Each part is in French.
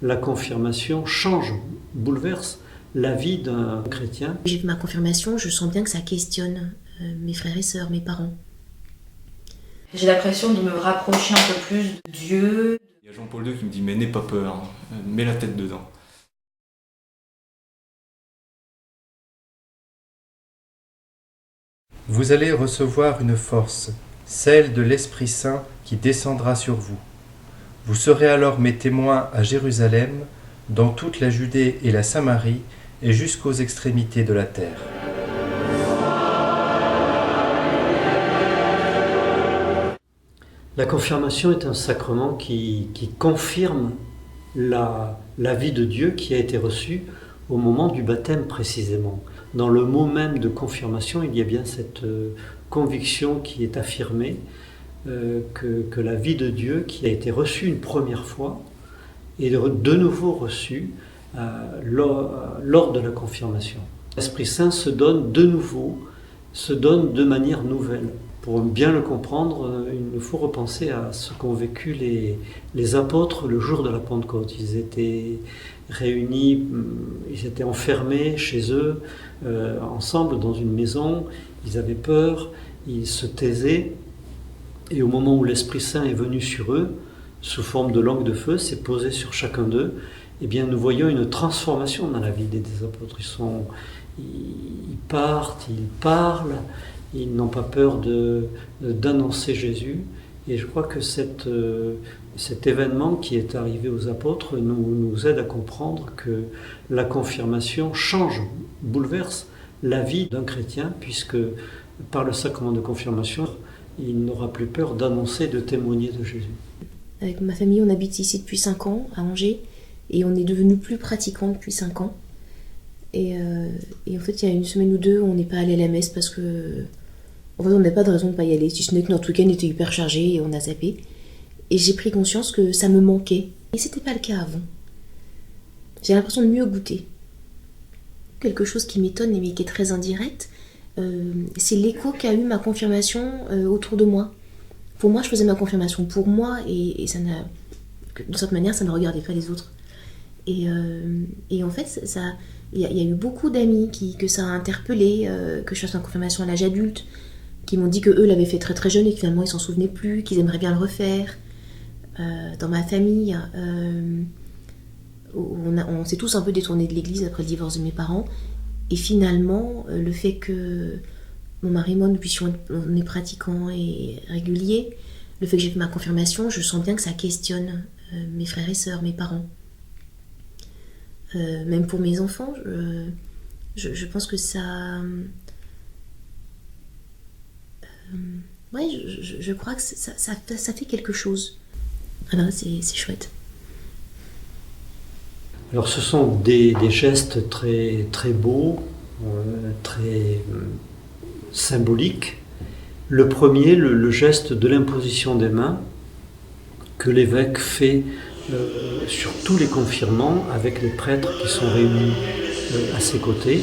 La confirmation change, bouleverse la vie d'un chrétien. J'ai fait ma confirmation, je sens bien que ça questionne mes frères et sœurs, mes parents. J'ai l'impression de me rapprocher un peu plus de Dieu. Il y a Jean-Paul II qui me dit « mais n'aie pas peur, mets la tête dedans ». Vous allez recevoir une force, celle de l'Esprit Saint qui descendra sur vous. Vous serez alors mes témoins à Jérusalem, dans toute la Judée et la Samarie, et jusqu'aux extrémités de la terre. La confirmation est un sacrement qui confirme la vie de Dieu qui a été reçue au moment du baptême précisément. Dans le mot même de confirmation, il y a bien cette conviction qui est affirmée que la vie de Dieu qui a été reçue une première fois est de nouveau reçue lors de la confirmation. L'Esprit Saint se donne de nouveau, se donne de manière nouvelle. Pour bien le comprendre, il nous faut repenser à ce qu'ont vécu les apôtres le jour de la Pentecôte. Ils étaient réunis, ils étaient enfermés chez eux, ensemble dans une maison, ils avaient peur, ils se taisaient, et au moment où l'Esprit Saint est venu sur eux, sous forme de langue de feu, s'est posé sur chacun d'eux, eh bien nous voyons une transformation dans la vie des apôtres. Ils partent, ils parlent, ils n'ont pas peur d'annoncer Jésus. Et je crois que cet événement qui est arrivé aux apôtres nous aide à comprendre que la confirmation change, bouleverse la vie d'un chrétien, puisque par le sacrement de confirmation, il n'aura plus peur d'annoncer, de témoigner de Jésus. Avec ma famille, on habite ici depuis 5 ans, à Angers, et on est devenus plus pratiquants depuis 5 ans. Et en fait, il y a une semaine ou deux, on n'est pas allé à la messe parce que... En fait, on n'a pas de raison de ne pas y aller, si ce n'est que notre week-end était hyper chargé et on a zappé. Et j'ai pris conscience que ça me manquait. Et c'était pas le cas avant. J'ai l'impression de mieux goûter. Quelque chose qui m'étonne mais qui est très indirect, c'est l'écho qu'a eu ma confirmation autour de moi. Pour moi, je faisais ma confirmation pour moi et ça n'a... D'une certaine manière, ça ne regardait pas les autres. Et en fait, il y a eu beaucoup d'amis que ça a interpellé, que je fasse ma confirmation à l'âge adulte, qui m'ont dit qu'eux l'avaient fait très très jeune et que finalement ils s'en souvenaient plus, qu'ils aimeraient bien le refaire. Dans ma famille, on s'est tous un peu détournés de l'église après le divorce de mes parents. Et finalement, le fait que mon mari et moi, on est pratiquants et réguliers, le fait que j'ai fait ma confirmation, je sens bien que ça questionne mes frères et sœurs, mes parents. Même pour mes enfants, je pense que ça... ouais, je crois que ça fait quelque chose. Voilà, c'est chouette. Alors ce sont des gestes très, très beaux, très symboliques. Le premier, le geste de l'imposition des mains, que l'évêque fait sur tous les confirmants avec les prêtres qui sont réunis à ses côtés.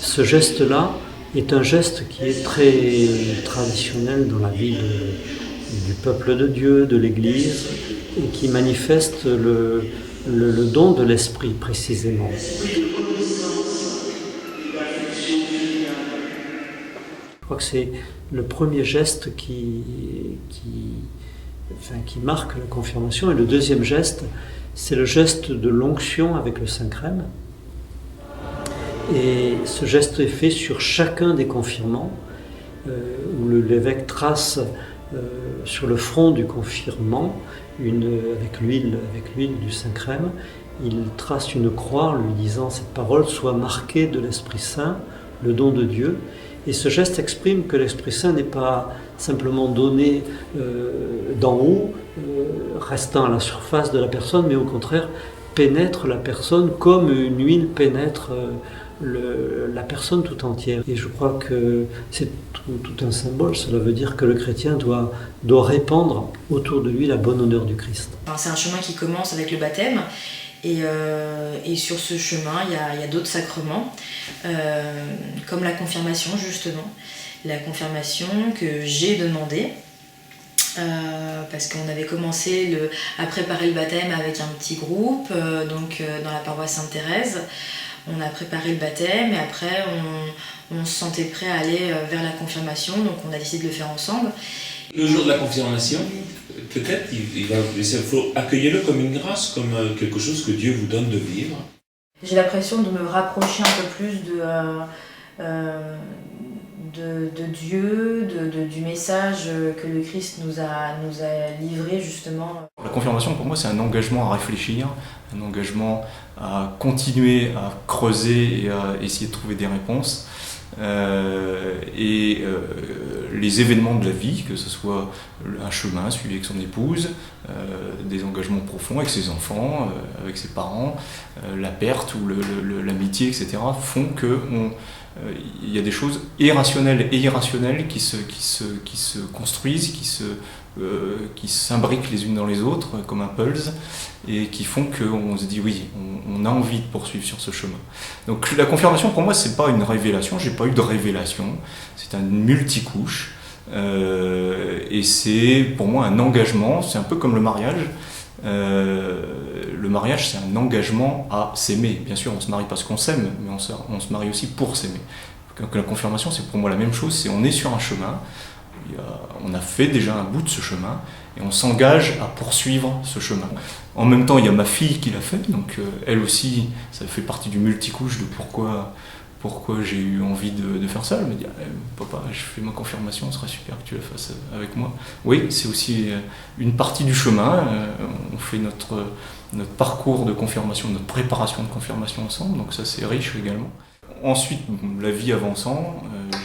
Ce geste-là est un geste qui est très traditionnel dans la vie du peuple de Dieu, de l'Église, et qui manifeste le don de l'Esprit précisément. Je crois que c'est le premier geste qui marque la confirmation. Et le deuxième geste, c'est le geste de l'onction avec le Saint-Crème. Et ce geste est fait sur chacun des confirmants, où l'évêque trace sur le front du confirmant, avec l'huile du Saint-Crème, il trace une croix en lui disant « Cette parole soit marquée de l'Esprit Saint, le don de Dieu ». Et ce geste exprime que l'Esprit Saint n'est pas simplement donné d'en haut, restant à la surface de la personne, mais au contraire pénètre la personne comme une huile pénètre la personne tout entière. Et je crois que c'est tout un symbole. Cela veut dire que le chrétien doit répandre autour de lui la bonne odeur du Christ. C'est un chemin qui commence avec le baptême. Et sur ce chemin, il y a d'autres sacrements, comme la confirmation justement. La confirmation que j'ai demandée parce qu'on avait commencé à préparer le baptême avec un petit groupe, dans la paroisse Sainte-Thérèse. On a préparé le baptême et après on se sentait prêt à aller vers la confirmation, donc on a décidé de le faire ensemble. Le jour de la confirmation, peut-être il faut accueillir-le comme une grâce, comme quelque chose que Dieu vous donne de vivre. J'ai l'impression de me rapprocher un peu plus de Dieu, du message que le Christ nous a livré justement. La confirmation pour moi c'est un engagement à réfléchir, un engagement à continuer à creuser et à essayer de trouver des réponses. Les événements de la vie, que ce soit un chemin suivi avec son épouse, des engagements profonds avec ses enfants, avec ses parents, la perte ou l'amitié, etc., font que il y a des choses irrationnelles et irrationnelles qui se construisent, qui s'imbriquent les unes dans les autres comme un pulse et qui font qu'on se dit oui, on a envie de poursuivre sur ce chemin. Donc la confirmation pour moi c'est pas une révélation, j'ai pas eu de révélation, c'est une multicouche et c'est pour moi un engagement, c'est un peu comme le mariage. Le mariage c'est un engagement à s'aimer. Bien sûr on se marie parce qu'on s'aime, mais on se marie aussi pour s'aimer. Donc la confirmation c'est pour moi la même chose, c'est on est sur un chemin, on a fait déjà un bout de ce chemin et on s'engage à poursuivre ce chemin. En même temps il y a ma fille qui l'a fait, donc elle aussi ça fait partie du multicouche de pourquoi j'ai eu envie de faire ça. Elle me dit papa, je fais ma confirmation, ce serait super que tu la fasses avec moi. Oui, c'est aussi une partie du chemin. On fait notre parcours de confirmation, notre préparation de confirmation ensemble, donc ça c'est riche également. Ensuite, la vie avançant,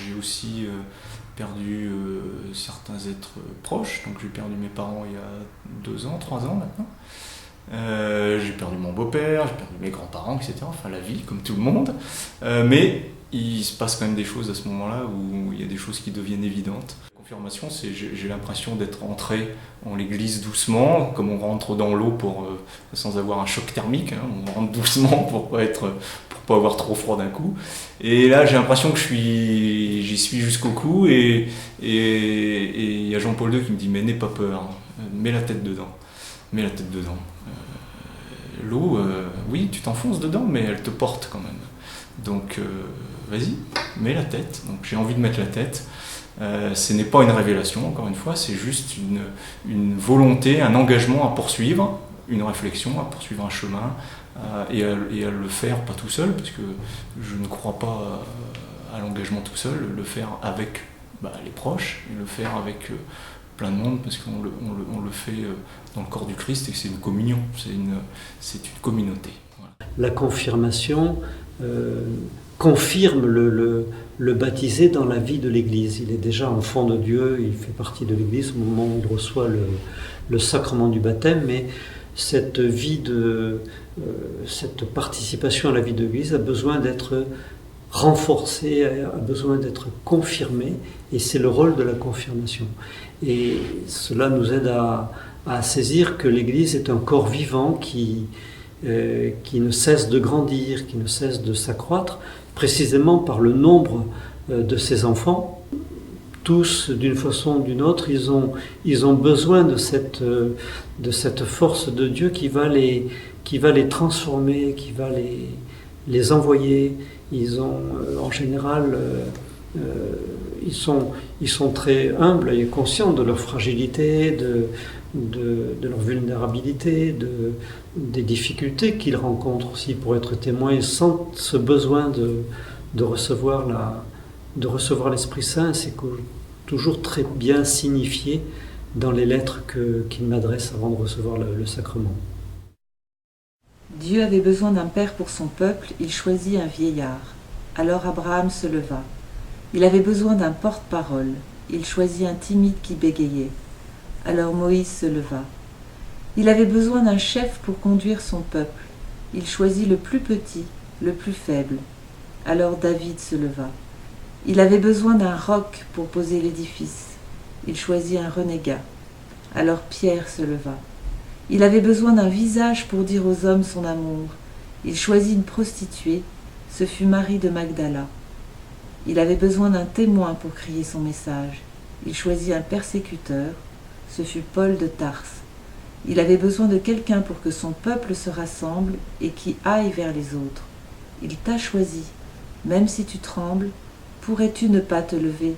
j'ai aussi perdu certains êtres proches. Donc j'ai perdu mes parents il y a 2 ans, 3 ans maintenant. J'ai perdu mon beau-père, j'ai perdu mes grands-parents, etc. Enfin la vie, comme tout le monde. Mais il se passe quand même des choses à ce moment-là où il y a des choses qui deviennent évidentes. La confirmation, j'ai l'impression d'être entré en l'église doucement, comme on rentre dans l'eau sans avoir un choc thermique. Hein, on rentre doucement pour pas avoir trop froid d'un coup. Et là, j'ai l'impression que j'y suis jusqu'au cou. Et il y a Jean-Paul II qui me dit mais n'aie pas peur, mets la tête dedans. Mets la tête dedans. L'eau, oui, tu t'enfonces dedans, mais elle te porte quand même. Donc, vas-y, mets la tête. Donc, j'ai envie de mettre la tête. Ce n'est pas une révélation, encore une fois, c'est juste une volonté, un engagement à poursuivre, une réflexion, à poursuivre un chemin, et à le faire pas tout seul, parce que je ne crois pas à l'engagement tout seul, le faire avec les proches, et le faire avec plein de monde, parce qu'on le fait dans le corps du Christ, et c'est une communion, c'est une communauté. Voilà. La confirmation confirme le baptisé dans la vie de l'Église. Il est déjà enfant de Dieu, il fait partie de l'Église au moment où il reçoit le sacrement du baptême, mais cette participation à la vie de l'Église a besoin d'être renforcée, a besoin d'être confirmée, et c'est le rôle de la confirmation. Et cela nous aide à saisir que l'Église est un corps vivant qui ne cesse de grandir, qui ne cesse de s'accroître, précisément par le nombre de ses enfants. Tous, d'une façon ou d'une autre, ils ont besoin de cette force de Dieu qui va les transformer, qui va les envoyer. Ils ont, en général, ils sont très humbles et conscients de leur fragilité, de leur vulnérabilité, des difficultés qu'ils rencontrent aussi pour être témoins. Ils sentent ce besoin de recevoir l'Esprit Saint. C'est toujours très bien signifié dans les lettres qu'ils m'adressent avant de recevoir le sacrement. Dieu avait besoin d'un père pour son peuple, il choisit un vieillard. Alors Abraham se leva. Il avait besoin d'un porte-parole, il choisit un timide qui bégayait. Alors Moïse se leva. Il avait besoin d'un chef pour conduire son peuple. Il choisit le plus petit, le plus faible. Alors David se leva. Il avait besoin d'un roc pour poser l'édifice. Il choisit un renégat. Alors Pierre se leva. Il avait besoin d'un visage pour dire aux hommes son amour. Il choisit une prostituée. Ce fut Marie de Magdala. Il avait besoin d'un témoin pour crier son message. Il choisit un persécuteur. Ce fut Paul de Tarse. Il avait besoin de quelqu'un pour que son peuple se rassemble et qui aille vers les autres. Il t'a choisi. Même si tu trembles, pourrais-tu ne pas te lever